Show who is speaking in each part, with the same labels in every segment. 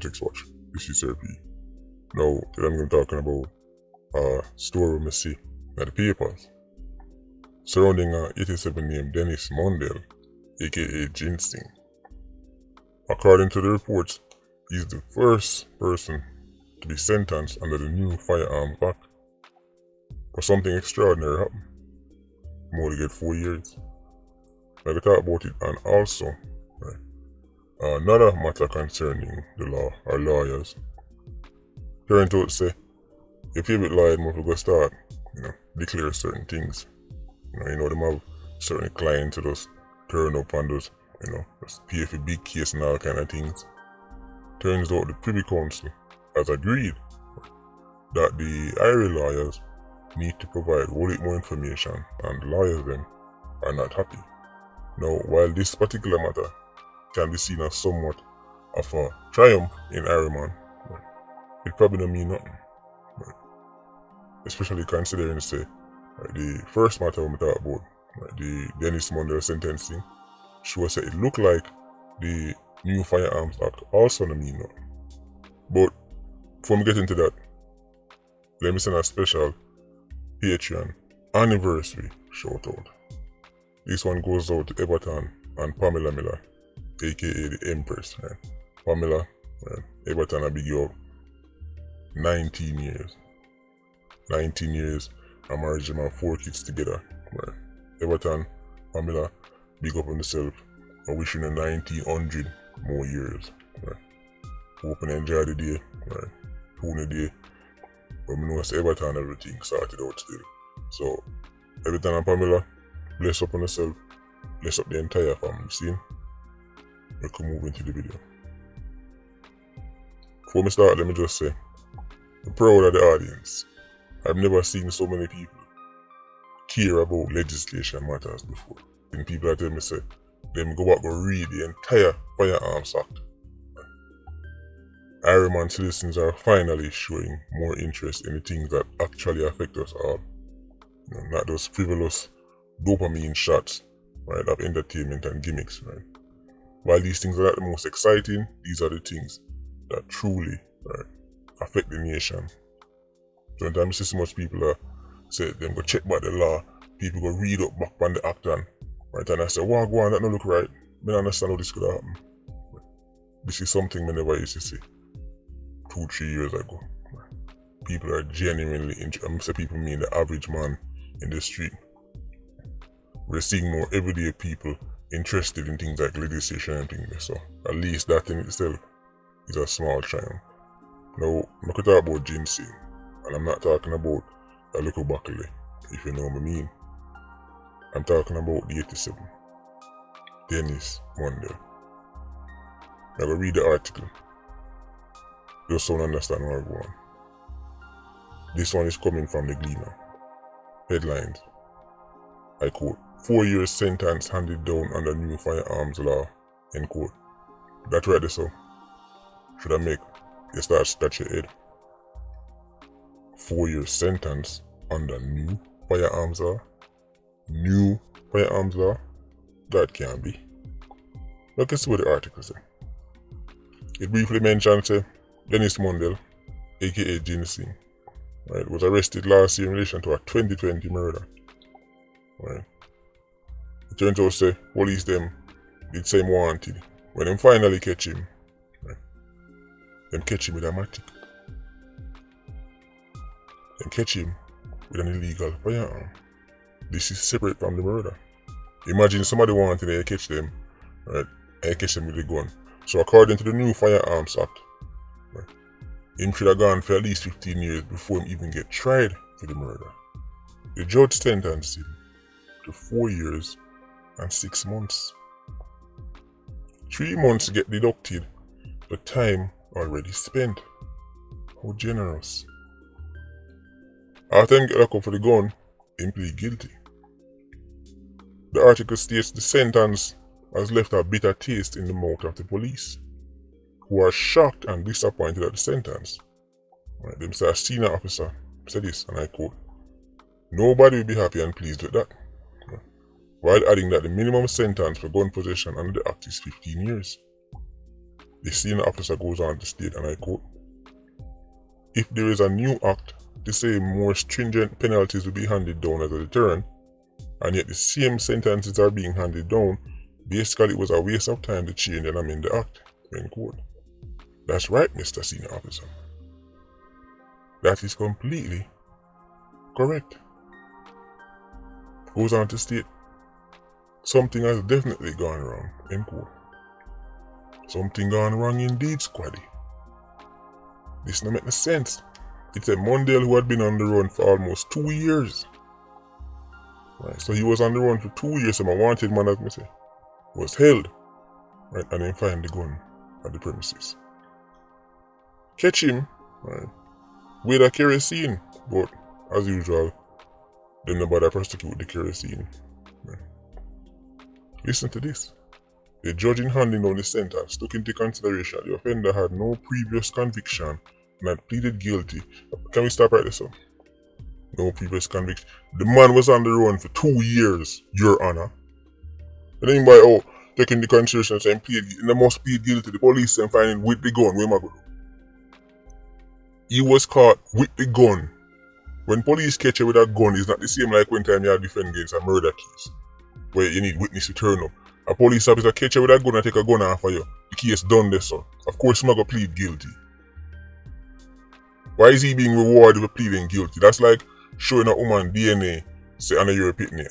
Speaker 1: Politricks watch. This is RP. Now, today I'm going to be talking about a story we see at the papers surrounding a 87 named Dennis Mondale, aka Ginsing. According to the reports, he's the first person to be sentenced under the new Firearm Act. But something extraordinary happened. He only get 4 years. Now we talk about it, and also another matter concerning the law or lawyers. Turns out say your favorite lawyer must go start, declare certain things. Them have certain clients who just turn up and just pay for big case and all kind of things. Turns out the Privy Council has agreed that the IRA lawyers need to provide a lot more information, and the lawyers them are not happy. Now, while this particular matter can be seen as somewhat of a triumph in Ireland, it probably don't mean nothing. Especially considering, say, the first matter we talk about, the Dennis Mondale sentencing, shows that it looked like the new Firearms Act also don't mean nothing. But before we get into that, let me send a special Patreon anniversary shout out. This one goes out to Everton and Pamela Miller, aka the Empress. Pamela, Everton, I big you up. 19 years. 19 years, I married them and 4 kids together. Everton, Pamela, big up on yourself. I wish you 1900 more years. Hope you enjoy the day. Tune the day. But I know it's Everton, everything sorted out still. So, Everton and Pamela, bless up on yourself. Bless up the entire family. See? We can move into the video. Before we start, let me just say, I'm proud of the audience. I've never seen so many people care about legislation matters before. And people tell me say, them go back and read the entire Firearms Act. Ireland citizens are finally showing more interest in the things that actually affect us all. Not those frivolous dopamine shots, of entertainment and gimmicks, While these things are not the most exciting, these are the things that truly, affect the nation. Sometimes you see so much people say them go check back the law, people go read up back on the act and I say, wow, go on, that don't look right. I don't understand how this could happen. This is something I never used to see 2-3 years ago. People are genuinely interested. People mean the average man in the street. We're seeing more everyday people interested in things like legislation and things. So at least that in itself is a small triumph. Now, I could talk about Ginsing, and I'm not talking about a little buckle, if you know what I mean. I'm talking about the 87. Dennis Mondale. I will read the article, just so you understand where I'm going. This one is coming from the Gleaner. Headlines. I quote, 4 years sentence handed down under new firearms law, end quote. That right there, so. Should I make you start scratch your head? 4 years sentence under new firearms law? New firearms law? That can't be. Look at what the article says. It briefly mentions Dennis Mondale, aka Ginsing, was arrested last year in relation to a 2020 murder. It turns out say police them did say him wanted. When them finally catch him, them catch him with a matic. Them catch him with an illegal firearm. This is separate from the murder. Imagine somebody wanted to catch them, and catch them with a gun. So according to the new Firearms Act, him should have gone for at least 15 years before him even get tried for the murder. The judge sentenced him to 4 years and 6 months. 3 months get deducted the time already spent. How generous. After him get locked up for the gun, him plead guilty. The article states the sentence has left a bitter taste in the mouth of the police, who are shocked and disappointed at the sentence. Them say a senior officer said this, and I quote, "Nobody will be happy and pleased with that," while adding that the minimum sentence for gun possession under the Act is 15 years. The senior officer goes on to state, and I quote, "If there is a new act to say more stringent penalties will be handed down as a deterrent, and yet the same sentences are being handed down, basically it was a waste of time to change and amend the act." End quote. That's right, Mr. Senior Officer. That is completely correct. Goes on to state, "Something has definitely gone wrong." End quote. Something gone wrong indeed, squaddy. This don't make no sense. It's a Mondale who had been on the run for almost 2 years. Right, so he was on the run for 2 years, so my wanted man, as me say, was held. Right, and then find the gun at the premises. Catch him, right, with a kerosene, but as usual, they nobody prosecute the kerosene. Right. Listen to this. The judge in handing down the sentence took into consideration the offender had no previous conviction and had pleaded guilty. Can we stop right there, sir? No previous conviction. The man was on the run for 2 years, Your Honor. And then by taking into consideration and plead, they must plead guilty. The police and find him with the gun. Where am I going? He was caught with the gun. When police catch you with a gun, it's not the same like when time you have defend against a murder case, where you need witness to turn up. A police officer catch you with a gun and take a gun off of you. The case done this, sir. Of course, I'm going to plead guilty. Why is he being rewarded for pleading guilty? That's like showing a woman DNA, say, I know you're a pitney,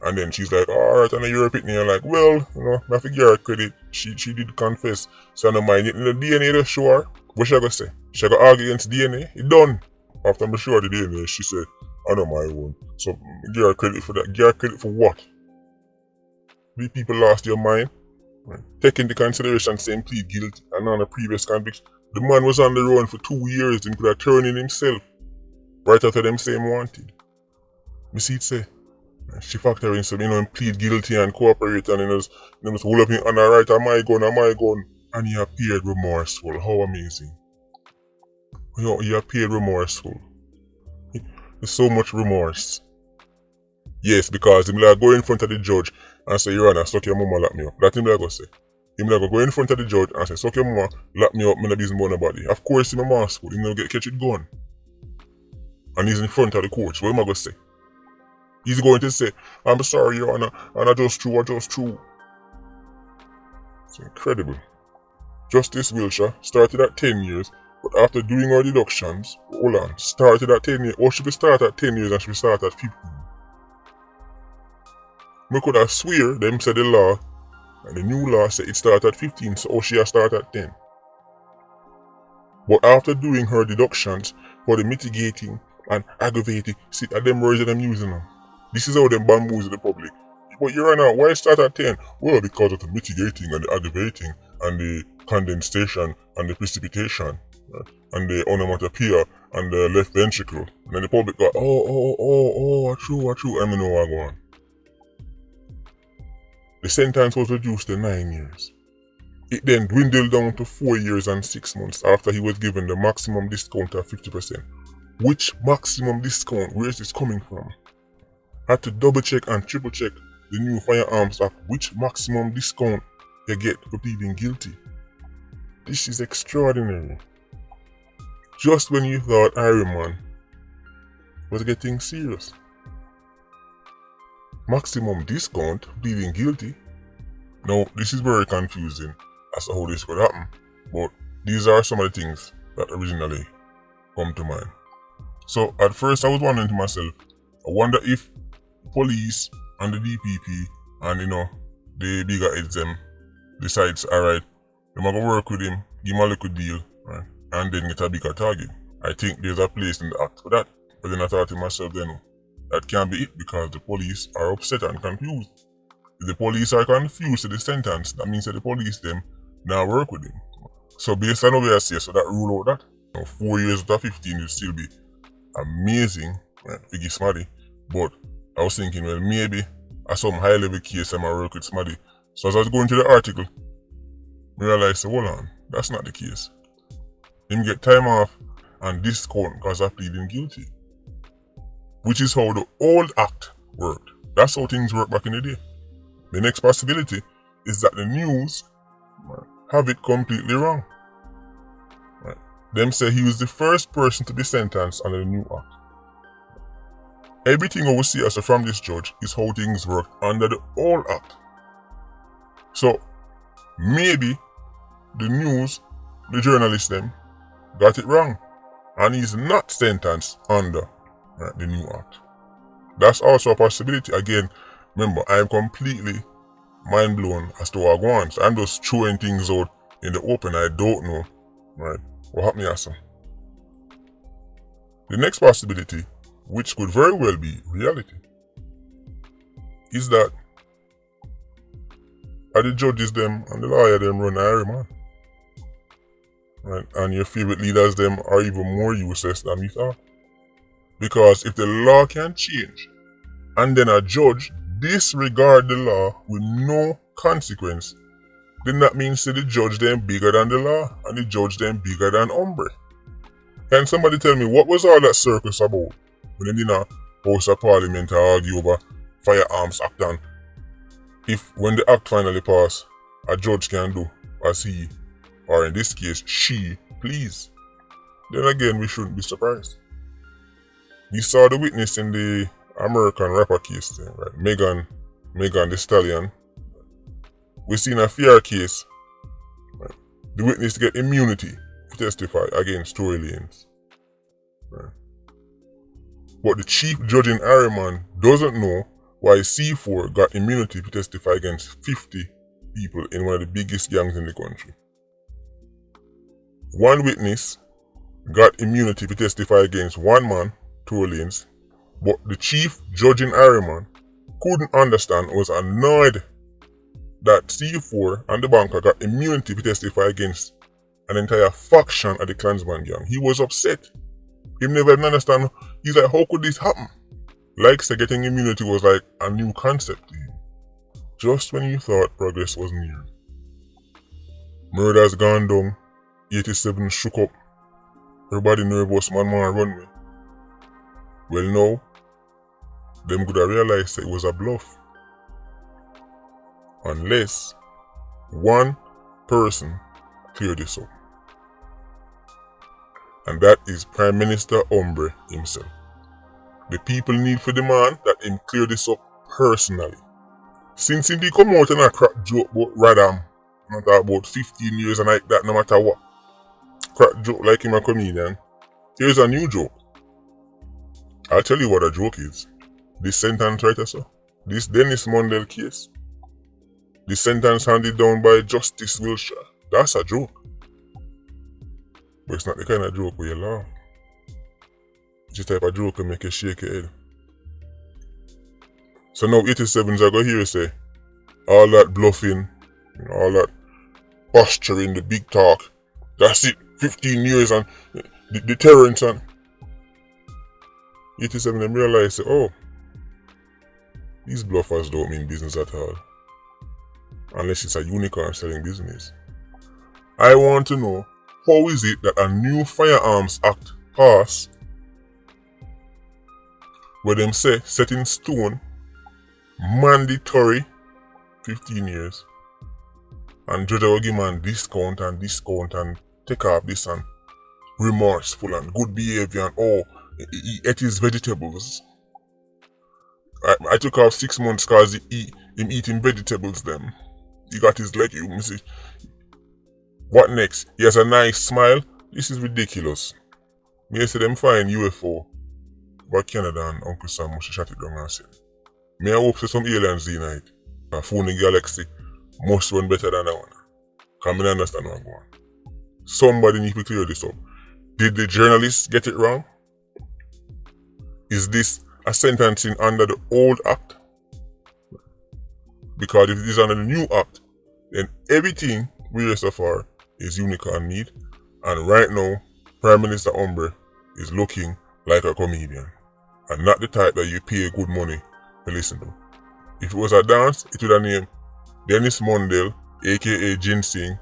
Speaker 1: and then she's like, alright, I know you're a pitney. You're like, well, I have to give her credit. She did confess. So I don't mind getting the DNA to show her. What she gonna say? She gonna argue against DNA? It done. After I'm sure the DNA, she said, I know my own. So give her credit for that. Give her credit for what? We people lost your mind. Right. Take into consideration saying plead guilty and on a previous conviction. The man was on the run for 2 years and could have turned in himself. Right after them same wanted. Me see it say. She factor in some, plead guilty and cooperate and just hold up in on the right, am I gun. And he appeared remorseful. How amazing. He appeared remorseful. There's so much remorse. Yes, because him like go in front of the judge and say, Your Honor, suck your mama, lock me up. That's him like go say. Him like go in front of the judge and say, suck your mama, lock me up, me not business about nobody. Of course him a masterful, him not catch it gun. And he's in front of the court. What am I going to say? He's going to say, I'm sorry, Your Honor, and I just true. It's incredible. Justice Wilshire started at 10 years, but after doing our deductions, started at 10 years. Or should we start at 10 years and should we start at 15? We could have swear them said the law, and the new law said it started at 15, so she has started at 10. But after doing her deductions for the mitigating and aggravating, see that them words that I'm using them. This is how them bamboozle the public. But Your Honor, why start at 10? Well, because of the mitigating and the aggravating and the condensation and the precipitation, right? And the onomatopoeia and the left ventricle. And then the public go, true, I know what I go on. The sentence was reduced to 9 years. It then dwindled down to 4 years and 6 months after he was given the maximum discount of 50%. Which maximum discount? Where is this coming from? Had to double check and triple check the new Firearms Act, which maximum discount they get for pleading guilty. This is extraordinary. Just when you thought Iron Man was getting serious. Maximum discount pleading guilty. Now, this is very confusing as to how this could happen, but these are some of the things that originally come to mind. So, at first I was wondering to myself, I wonder if police and the DPP and the bigger heads them decides, alright, I'm gonna work with him, give him a little deal, right, and then get a bigger target. I think there's a place in the act for that. But then I thought to myself then, that can't be it because the police are upset and confused. If the police are confused to the sentence, that means that the police them now work with him. So based on what I say, so that rule out that. 4 years out of 15 will still be amazing, right, to give somebody. But I was thinking, well, maybe at some high level case I might work with somebody. So as I was going through the article, I realized, hold on, that's not the case. Him get time off and discount because of pleading guilty. Which is how the old act worked. That's how things worked back in the day. The next possibility is that the news have it completely wrong. Right? Them say he was the first person to be sentenced under the new act. Everything we see as from this judge is how things work under the old act. So maybe the news, the journalists them, got it wrong, and he's not sentenced under the new act. That's also a possibility. Again, remember, I'm completely mind blown as to what going on. So I'm just throwing things out in the open. I don't know, right, what happened here, sir. The next possibility, which could very well be reality, is that the judges them and the lawyer them run a man. Right? And your favorite leaders them are even more useless than we thought. Because if the law can change and then a judge disregard the law with no consequence, then that means that the judge them bigger than the law and the judge them bigger than Hombre. Can somebody tell me what was all that circus about when they in a House of Parliament to argue over Firearms Act, and if when the act finally pass, a judge can do as he, or in this case she, please, then again we shouldn't be surprised. We saw the witness in the American rapper case, right? Megan Thee Stallion. We seen a fair case, right? The witness get immunity to testify against Tory Lanez. Right? But the chief judge in Ireland doesn't know why C4 got immunity to testify against 50 people in one of the biggest gangs in the country. One witness got immunity to testify against one man, Tory Lanez, but the chief judge in Ireland couldn't understand, was annoyed that C4 and the banker got immunity to testify against an entire faction of the Klansman gang. He was upset. He never understand. He's like, how could this happen? Like say getting immunity was like a new concept to him. Just when you thought progress was near. Murder's gone down. 87 shook up. Everybody nervous, man runway. Well now, them could have realized that it was a bluff. Unless one person cleared this up. And that is Prime Minister Hombre himself. The people need for demand that him clear this up personally. Since he did come out and a crack joke about Raddam, not about 15 years and like that, no matter what. Crack joke like him a comedian. Here's a new joke. I'll tell you what a joke is. This sentence right so. This Dennis Mundell case. The sentence handed down by Justice Wilshire. That's a joke. But it's not the kind of joke where you laugh. It's the type of joke that make you shake your head. So now 87s are going to hear you say, all that bluffing, all that posturing, the big talk, that's it, 15 years and the deterrence, and 87 them realize, say, oh, these bluffers don't mean business at all. Unless it's a unicorn selling business. I want to know, how is it that a new Firearms Act passed where them say set in stone mandatory 15 years and judge will give man discount and take off this and remorseful and good behavior and oh, he ate his vegetables. I took off 6 months cause him eating vegetables them. He got his leg, you see. What next? He has a nice smile. This is ridiculous. Me say them find UFO but Canada and Uncle Sam must shut it down and say. Me I hope say some aliens in it. A phone in galaxy must run better than that one. Cause I understand what I'm going. Somebody need to clear this up. Did the journalists get it wrong? Is this a sentencing under the old act? Because if it is under the new act, then everything we hear so far is unicorn meat, and right now, Prime Minister Hombre is looking like a comedian, and not the type that you pay good money to listen to. If it was a dance, it would have named Dennis Mundell, aka Ginsing,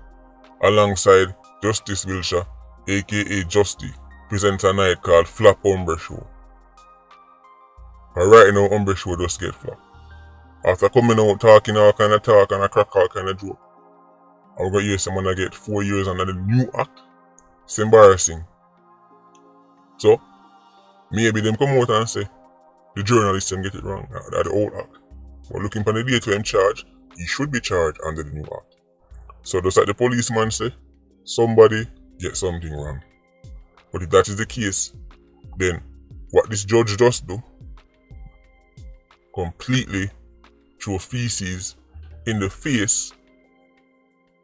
Speaker 1: alongside Justice Wilshire, aka Justy, presents a night called Flap Hombre Show. And right now, Hombre Show just get flop. After coming out talking all kind of talk and a crack all kind of joke. I'm going to hear someone that get 4 years under the new act. It's embarrassing. So, maybe them come out and say, the journalists them get it wrong, that the old act. But looking for the date to him charged, he should be charged under the new act. So just like the policeman say, somebody get something wrong. But if that is the case, then what this judge does do, completely throw feces in the face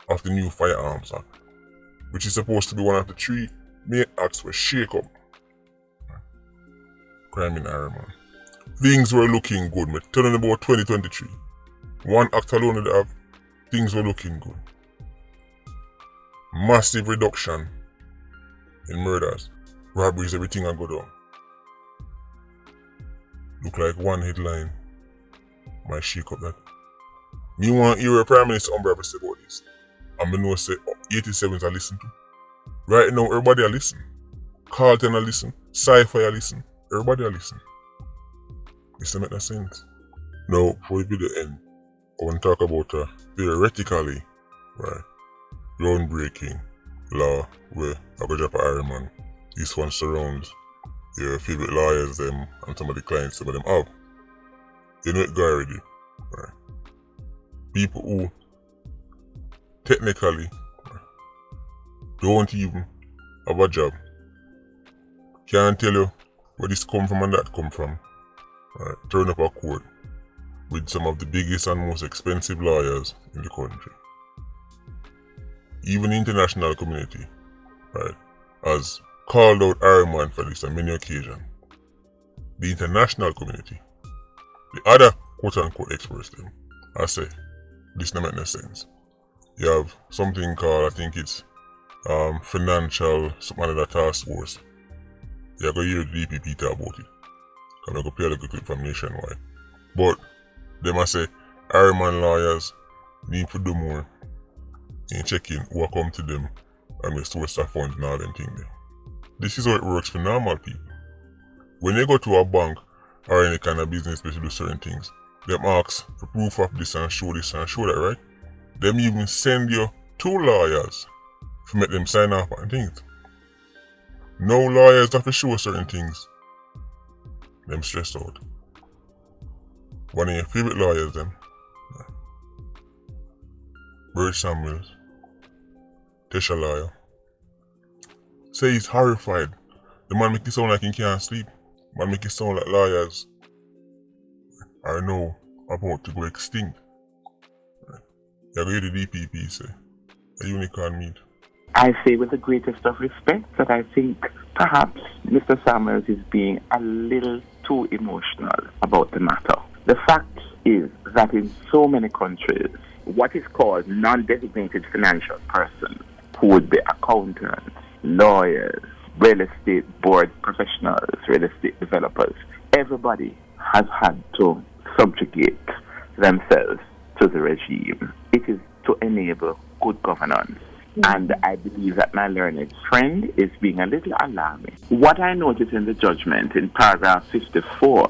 Speaker 1: of the new Firearms Act, which is supposed to be one of the 3 main acts where shake up crime in Ireland. Things were looking good. We're telling about 2023. One act alone would have, things were looking good. Massive reduction in murders, robberies, everything I go down. Look like one headline might shake up that. Me want to hear a Prime Minister Umbrella say about this. And I know say 87s I listen to. Right now everybody I listen. Carlton I listen. Sci-Fi I listen. Everybody I listen. This make no sense. Now, before we do the end, I want to talk about theoretically, right, groundbreaking law where I go drop a Ironman. This one surrounds your favorite lawyers them and some of the clients some of them have. You know it go already, right? People who technically don't even have a job can't tell you where this come from and that come from. Right, turn up a court with some of the biggest and most expensive lawyers in the country. Even the international community, right, has called out Ironman for this on many occasions. The international community, the other quote-unquote experts them, I say, this don't make no sense. You have something called, I think it's financial, something like that task force. You're going to hear the DPP talk about it. I'm going to play a little clip from Nationwide. But they must say, Ironman lawyers need to do more in checking who come to them and the source of funds and all them things there. This is how it works for normal people. When you go to a bank or any kind of business place to do certain things, them ask for proof of this and show that, right? Them even send you 2 lawyers to make them sign off on things. No lawyers have to show certain things. Them stressed out. One of your favorite lawyers them, Bert Samuels, Tesha lawyer, say he's horrified. The man make it sound like he can't sleep. Man make it sound like lawyers are now about to go extinct. You hear the DPP say, a unicorn meet.
Speaker 2: I say with the greatest of respect that I think perhaps Mr. Samuels is being a little too emotional about the matter. The fact is that in so many countries, what is called non-designated financial persons, who would be accountants, lawyers, real estate board professionals, real estate developers, everybody has had to subjugate themselves to the regime. It is to enable good governance. And I believe that my learned friend is being a little alarming. What I noticed in the judgment in paragraph 54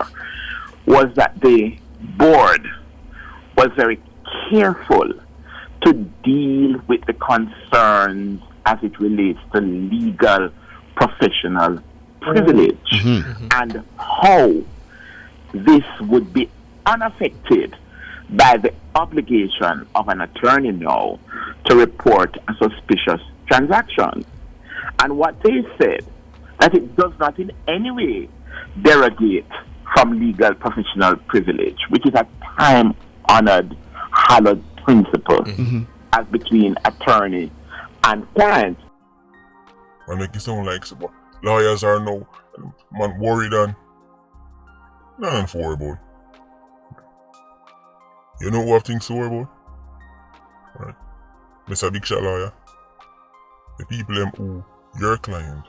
Speaker 2: was that the board was very careful to deal with the concerns as it relates to legal professional privilege and how this would be unaffected by the obligation of an attorney now to report a suspicious transaction. And what they said, that it does not in any way derogate from legal professional privilege, which is a time-honored, hallowed principle as between attorney and client.
Speaker 1: I make it sound like lawyers are now worried and nothing to worry about. You know what things to worry about? Right. Mr. Big Shot lawyer. The people them who your client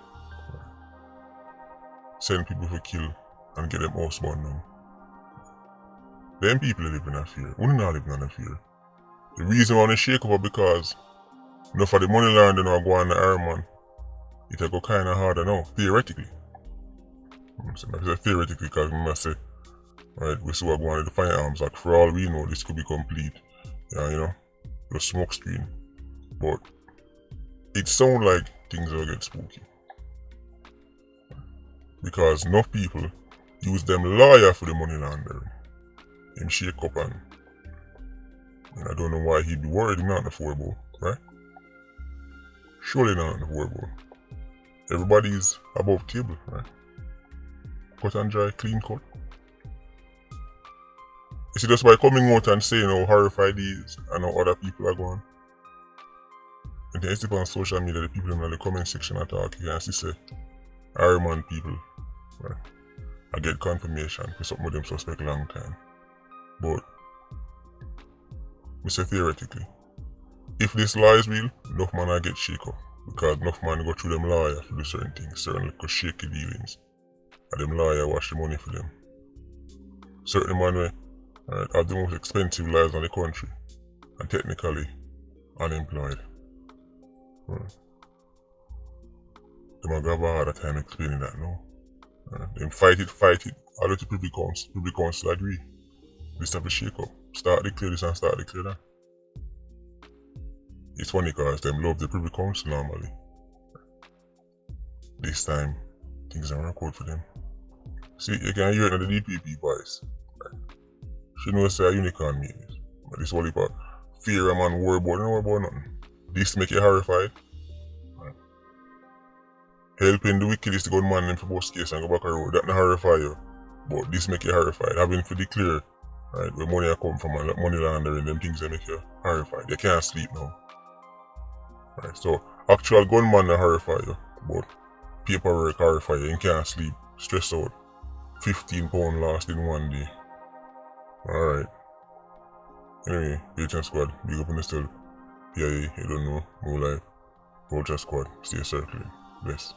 Speaker 1: send people to kill and get them housebound now. Them people live in a fear. We not live in a fear. The reason why they shake up because enough of the money laundering are going to Ironman. It'll go kinda harder now, theoretically. I say theoretically because I say, right, we see what going on with the Firearms Act. For all we know, this could be complete. Yeah, you know, the smoke screen. But it sounds like things will get spooky. Because enough people use them lawyer for the money laundering. Him shake up and I don't know why he'd be worried he's not in the 4-ball, right? Surely not in the 4-ball. Everybody's above table, right? Cut and dry, clean cut. You see, just by coming out and saying how horrified he is and how other people are going. And then you see on social media, the people in the comment section are talking and say, Iron Man people, right? I get confirmation for something with them suspect long time. But, I say theoretically, if this law is real, enough man I get shake up. Because enough man go through them lawyer to do certain things, certain little shaky dealings. And them lawyer wash the money for them. Certain man have the most expensive lives in the country. And technically unemployed. Right. Them have a harder time explaining that now. Them fight it. All the Privy Council agree. This have a shake up. Start declare this and start declare that. It's funny because them love the Privy Council normally. This time, things don't work out for them. See, you can hear it in the DPP voice. Right? She knows say a unicorn made this. But this whole heap of fear a man worry about, don't worry about nothing. This make you horrified. Right? Helping the wickedest to go man in for bust case and go back a road, that not horrify you. But this make you horrified. Having to declare, right, where money come from and money laundering, them things that make you horrified. You can't sleep now. Right, so actual gunman are horrify you, but paperwork horrify you. You can't sleep, stress out. 15 pounds lost in one day. Alright. Anyway, Patreon Squad, big up in the still. PIA, you don't know, no life. Vulture Squad, stay circling. Bless.